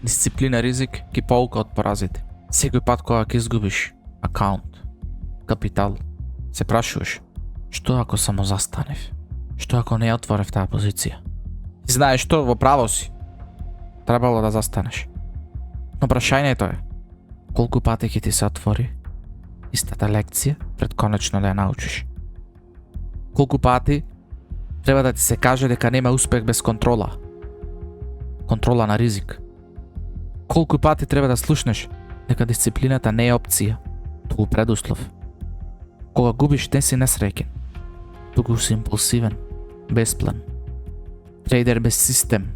Дисциплина, ризик ки поука од поразите. Секој пат кога ќе изгубиш акаунт, капитал, се прашуваш, што ако само застанев? Што ако не ја отворев таа позиција? И знаеш што, во право си. Требало да застанеш. Но прашањето е, колку пати ќе ти се отвори истата лекција пред конечно да ја научиш? Колку пати треба да ти се каже дека нема успех без контрола? Контрола на ризик. Колку пати треба да слушнеш дека дисциплината не е опција, туку предуслов? Кога губиш, не си несреќен, туку си импулсивен, без план. Трейдер без систем.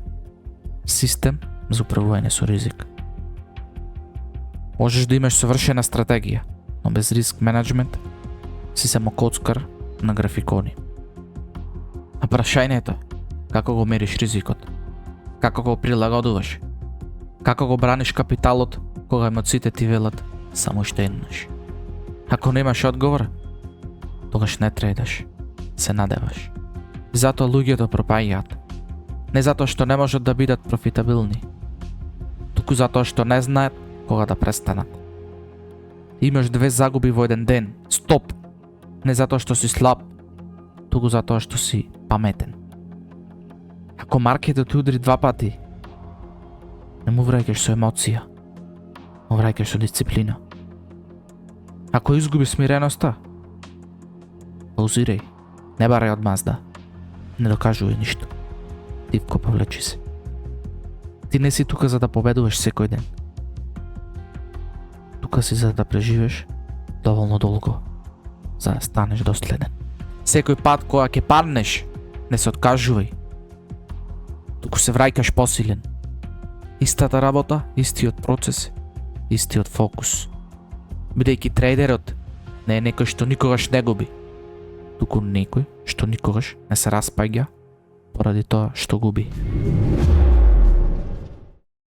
Систем за управување со ризик. Можеш да имаш совршена стратегија, но без риск менеджмент си само коцкар на графикони. А прашањето е, како го мериш ризикот? Како го прилагодуваш? Како го браниш капиталот кога емоциите ти велат само уште еднаш? Ако немаш одговор, тогаш не трейдаш, се надеваш. Затоа луѓето пропаѓаат. Не затоа што не можат да бидат профитабилни, туку затоа што не знаат кога да престанат. Имаш 2 загуби во еден ден. Стоп! Не затоа што си слаб, туку затоа што си паметен. Ако маркетот удри 2 пати, не му враќаш со емоција, му враќаш со дисциплина. Ако изгуби смиреноста, паузирај, не барај од мазда, не докажувај ништо. Тивко повлечи се. Ти не си тука за да победуваш секој ден. Тука си за да преживеш доволно долго, за да станеш доследен. Секој пат кога ќе паднеш, не се откажувај, туку се враќаш посилен. Истата работа, истиот процес, истиот фокус. Бидејќи трейдерот не е некој што никогаш не губи, туку некој што никогаш не се распаѓа поради тоа што губи.